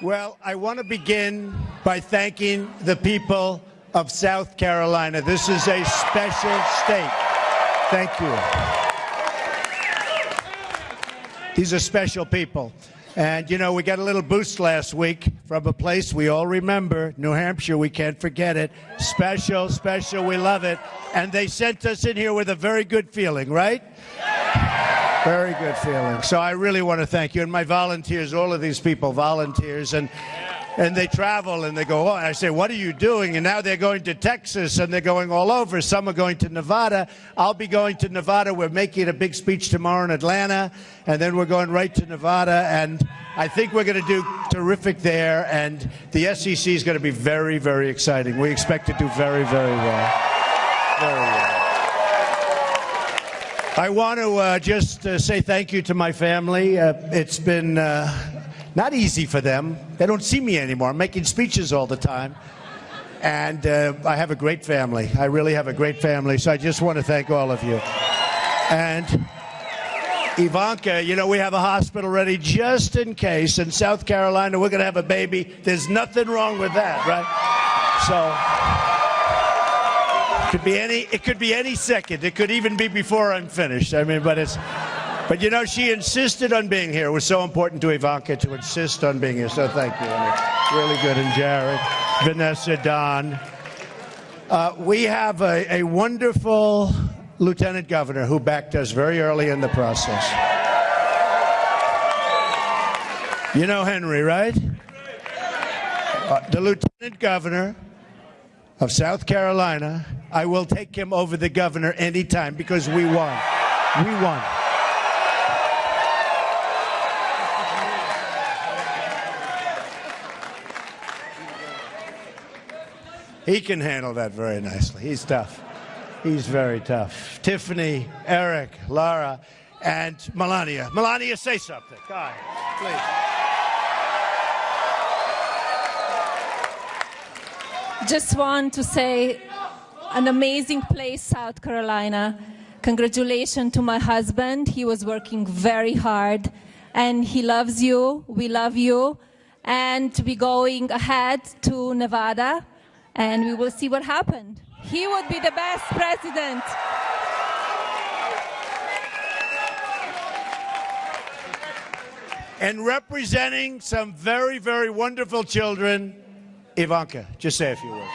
Well, I want to begin by thanking the people of South Carolina. This is a special state. Thank you. These are special people. And, you know, we got a little boost last week from a place we all remember, New Hampshire. We can't forget it. Special, special. We love it. And they sent us in here with a very good feeling, right? Very good feeling. So I really want to thank you. And my volunteers, all of these people, volunteers, and they travel and they go, oh, and I say, what are you doing? And now they're going to Texas and they're going all over. Some are going to Nevada. I'll be going to Nevada. We're making a big speech tomorrow in Atlanta, and then we're going right to Nevada. And I think we're going to do terrific there. And the SEC is going to be very, very exciting. We expect to do very, very well. Very well. I want to just say thank you to my family. It's been not easy for them. They don't see me anymore. I'm making speeches all the time. And I have a great family. I really have a great family. So I just want to thank all of you. And Ivanka, you know, we have a hospital ready just in case. In South Carolina, we're going to have a baby. There's nothing wrong with that, right? So it could be any second. It could even be before I'm finished. I mean, but you know, she insisted on being here. It was so important to Ivanka to insist on being here. So thank you. Really good. And Jared, Vanessa, Don. We have a wonderful lieutenant governor who backed us very early in the process. You know Henry, right? The lieutenant governor of South Carolina. I will take him over the governor anytime because we won. We won. He can handle that very nicely. He's tough. He's very tough. Tiffany, Eric, Laura, and Melania. Melania, say something. Go ahead, please. Just want to say, an amazing place, South Carolina. Congratulations to my husband. He was working very hard, and he loves you. We love you. And we're going ahead to Nevada, and we will see what happened. He would be the best president. And representing some very, very wonderful children, Ivanka, just say a few words.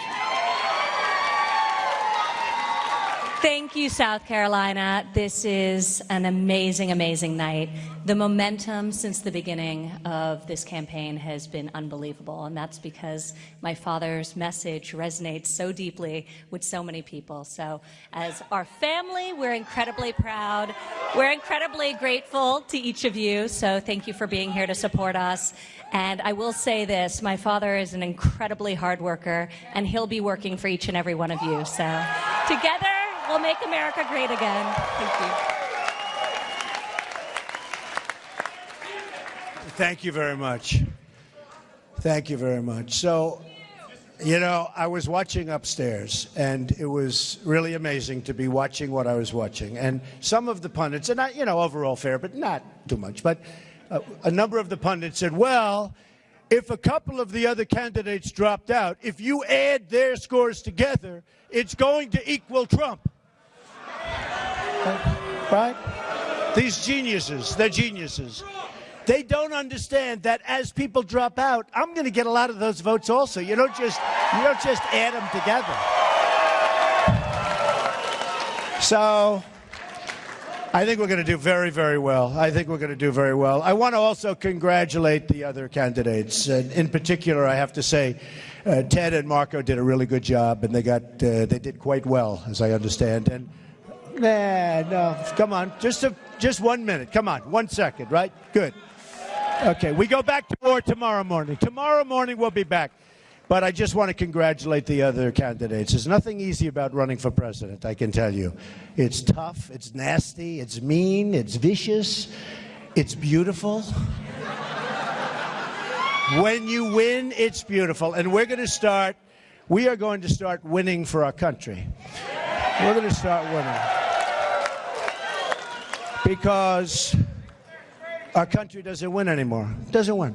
Thank you, South Carolina. This is an amazing, amazing night. The momentum since the beginning of this campaign has been unbelievable, and that's because my father's message resonates so deeply with so many people. So as our family, we're incredibly proud. We're incredibly grateful to each of you, so thank you for being here to support us. And I will say this, my father is an incredibly hard worker, and he'll be working for each and every one of you. So together, we'll make America great again. Thank you. Thank you very much. Thank you very much. So, you know, I was watching upstairs, and it was really amazing to be watching what I was watching. And some of the pundits, and not, you know, overall fair, but not too much, but a number of the pundits said, well, if a couple of the other candidates dropped out, if you add their scores together, it's going to equal Trump. Right? These geniuses, they're geniuses. They don't understand that as people drop out, I'm going to get a lot of those votes also. You don't just add them together. So I think we're going to do very, very well. I think we're going to do very well. I want to also congratulate the other candidates. In particular, I have to say, Ted and Marco did a really good job, and they did quite well, as I understand. And no, come on, just 1 minute. Come on, 1 second, right? Good. Okay, we go back to war tomorrow morning. Tomorrow morning we'll be back. But I just want to congratulate the other candidates. There's nothing easy about running for president, I can tell you. It's tough, it's nasty, it's mean, it's vicious, it's beautiful. When you win, it's beautiful. And we are going to start winning for our country. We're going to start winning. Because our country doesn't win anymore. Doesn't win.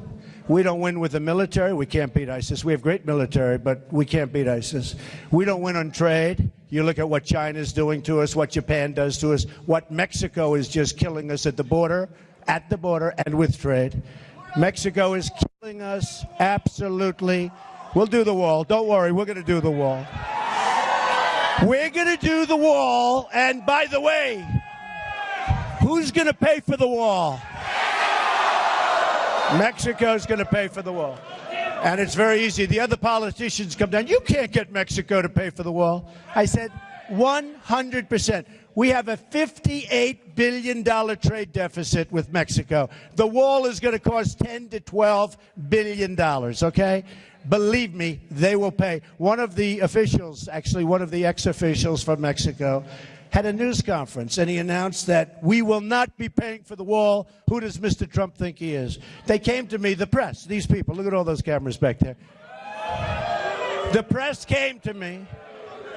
We don't win with the military. We can't beat ISIS. We have great military, but we can't beat ISIS. We don't win on trade. You look at what China's doing to us, what Japan does to us, what Mexico is just killing us at the border and with trade. Mexico is killing us, absolutely. We'll do the wall. Don't worry, we're going to do the wall. We're going to do the wall, and by the way, who's going to pay for the wall? Mexico's going to pay for the wall. And it's very easy. The other politicians come down. You can't get Mexico to pay for the wall. I said 100%. We have a $58 billion trade deficit with Mexico. The wall is going to cost $10 to $12 billion, okay? Believe me, they will pay. One of the officials, actually one of the ex-officials from Mexico, had a news conference, and he announced that we will not be paying for the wall. Who does Mr. Trump think he is? They came to me, the press, these people. Look at all those cameras back there. The press came to me,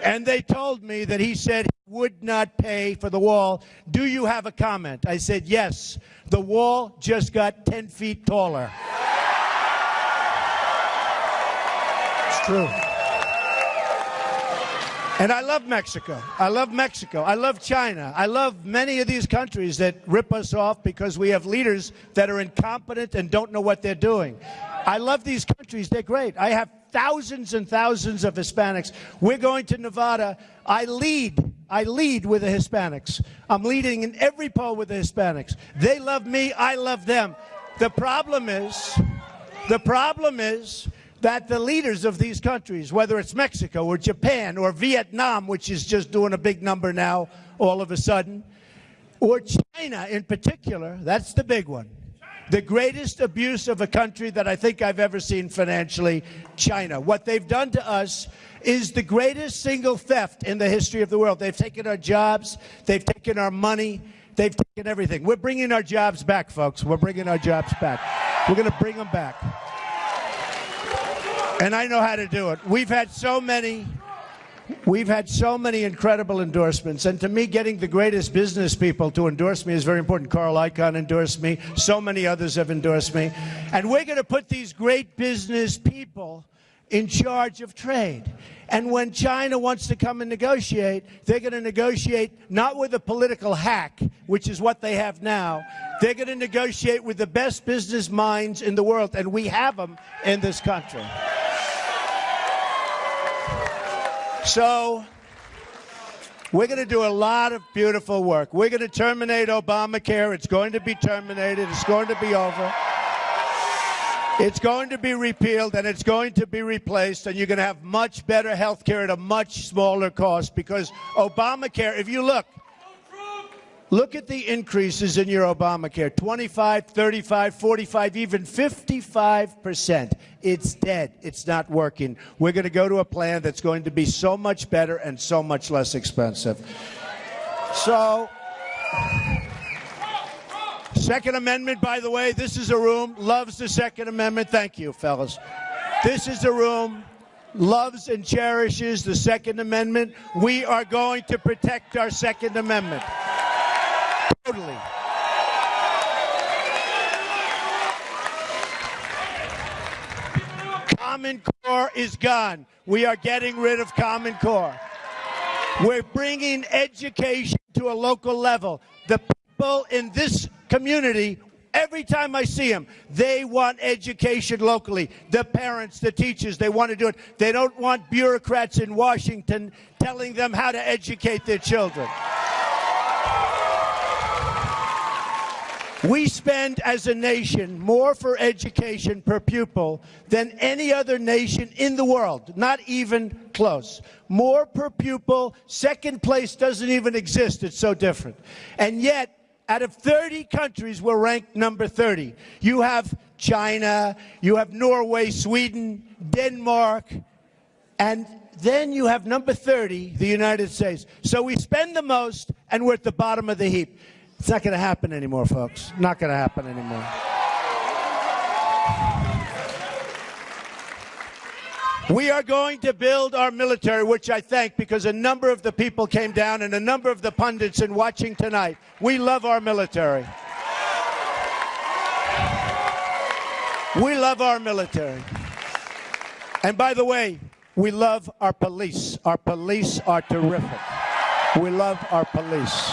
and they told me that he said he would not pay for the wall. Do you have a comment? I said, yes. The wall just got 10 feet taller. It's true. And I love Mexico. I love Mexico. I love China. I love many of these countries that rip us off because we have leaders that are incompetent and don't know what they're doing. I love these countries. They're great. I have thousands and thousands of Hispanics. We're going to Nevada. I lead with the Hispanics. I'm leading in every poll with the Hispanics. They love me. I love them. The problem is that the leaders of these countries, whether it's Mexico or Japan or Vietnam, which is just doing a big number now all of a sudden, or China in particular, that's the big one. The greatest abuse of a country that I think I've ever seen financially, China. What they've done to us is the greatest single theft in the history of the world. They've taken our jobs, they've taken our money, they've taken everything. We're bringing our jobs back, folks. We're bringing our jobs back. We're going to bring them back. And I know how to do it. We've had so many incredible endorsements. And to me, getting the greatest business people to endorse me is very important. Carl Icahn endorsed me. So many others have endorsed me. And we're going to put these great business people in charge of trade. And when China wants to come and negotiate, they're going to negotiate not with a political hack, which is what they have now. They're going to negotiate with the best business minds in the world. And we have them in this country. So we're going to do a lot of beautiful work. We're going to terminate Obamacare. It's going to be terminated. It's going to be over. It's going to be repealed, and it's going to be replaced, and you're going to have much better health care at a much smaller cost because Obamacare, if you look at the increases in your Obamacare, 25, 35, 45, even 55%. It's dead. It's not working. We're going to go to a plan that's going to be so much better and so much less expensive. So, Second Amendment, by the way, this is a room, loves the Second Amendment. Thank you, fellas. This is a room, loves and cherishes the Second Amendment. We are going to protect our Second Amendment. Totally. Common Core is gone. We are getting rid of Common Core. We're bringing education to a local level. The people in this community, every time I see them, they want education locally. The parents, the teachers, they want to do it. They don't want bureaucrats in Washington telling them how to educate their children. We spend, as a nation, more for education per pupil than any other nation in the world, not even close. More per pupil. Second place doesn't even exist. It's so different. And yet, out of 30 countries, we're ranked number 30. You have China, you have Norway, Sweden, Denmark, and then you have number 30, the United States. So we spend the most, and we're at the bottom of the heap. It's not going to happen anymore, folks. Not going to happen anymore. We are going to build our military, which I thank because a number of the people came down and a number of the pundits in watching tonight. We love our military. We love our military. And by the way, we love our police. Our police are terrific. We love our police.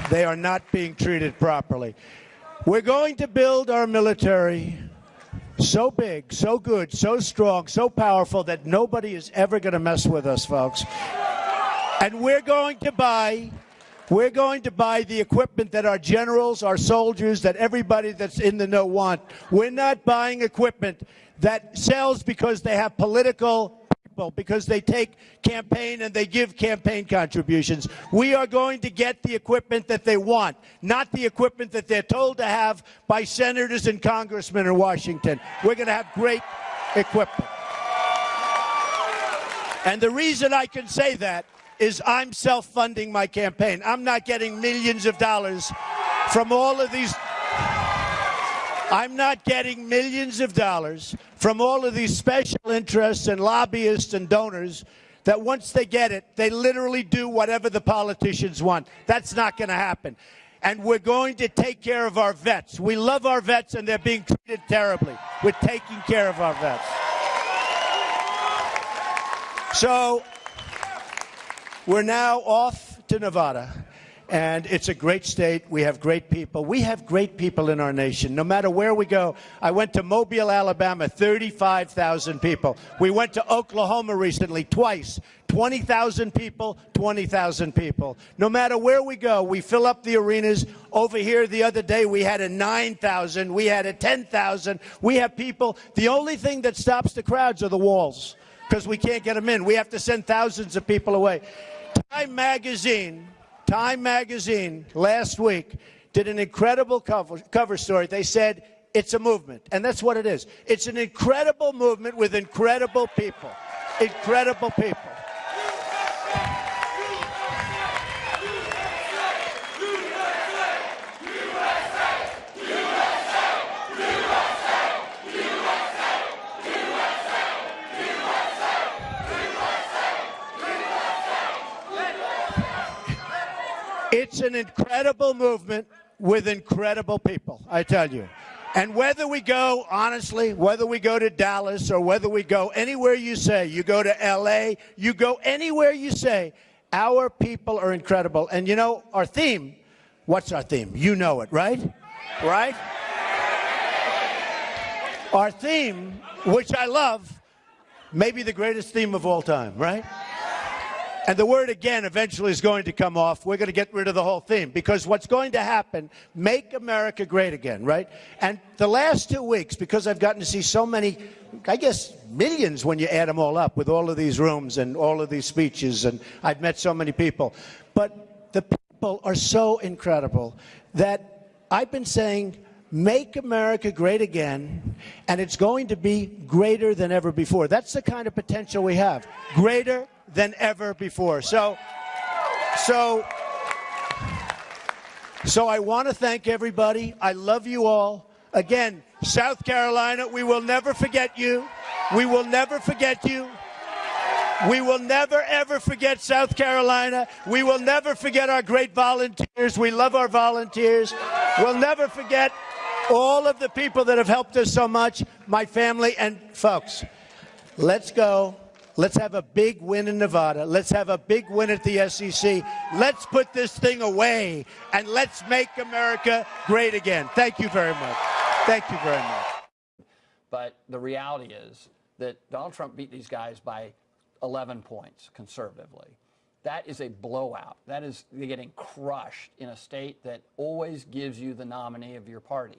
They are not being treated properly. We're going to build our military so big, so good, so strong, so powerful that nobody is ever going to mess with us, folks. And we're going to buy the equipment that our generals, our soldiers, that everybody that's in the know want. We're not buying equipment that sells because they have political people, because they take campaign and they give campaign contributions. We are going to get the equipment that they want, not the equipment that they're told to have by senators and congressmen in Washington. We're going to have great equipment. And the reason I can say that is I'm self-funding my campaign. I'm not getting millions of dollars from all of these. I'm not getting millions of dollars from all of these special interests and lobbyists and donors that once they get it, they literally do whatever the politicians want. That's not going to happen. And we're going to take care of our vets. We love our vets, and they're being treated terribly. We're taking care of our vets. So we're now off to Nevada. And it's a great state. We have great people. We have great people in our nation. No matter where we go. I went to Mobile, Alabama, 35,000 people. We went to Oklahoma recently, twice. 20,000 people, 20,000 people. No matter where we go, we fill up the arenas. Over here the other day, we had a 9,000. We had a 10,000. We have people. The only thing that stops the crowds are the walls, because we can't get them in. We have to send thousands of people away. Time Magazine last week did an incredible cover story. They said it's a movement, and that's what it is. It's an incredible movement with incredible people. Incredible people. It's an incredible movement with incredible people, I tell you. And whether we go, honestly, whether we go to Dallas or whether we go anywhere you say, you go to L.A., you go anywhere you say, our people are incredible. And you know, our theme, what's our theme? You know it, right? Right? Our theme, which I love, may be the greatest theme of all time, right? And the word again eventually is going to come off. We're going to get rid of the whole theme, because what's going to happen, make America great again, right? And the last 2 weeks, because I've gotten to see so many, I guess millions when you add them all up with all of these rooms and all of these speeches, and I've met so many people. But the people are so incredible that I've been saying, make America great again, and it's going to be greater than ever before. That's the kind of potential we have. Greater than ever before. So I want to thank everybody. I love you all. Again, South Carolina, we will never forget you. We will never forget you. We will never, ever forget South Carolina. We will never forget our great volunteers. We love our volunteers. We'll never forget all of the people that have helped us so much, my family. And folks, let's go. Let's have a big win in Nevada. Let's have a big win at the SEC. Let's put this thing away, and let's make America great again. Thank you very much. Thank you very much. But the reality is that Donald Trump beat these guys by 11 points conservatively. That is a blowout. That is getting crushed in a state that always gives you the nominee of your party.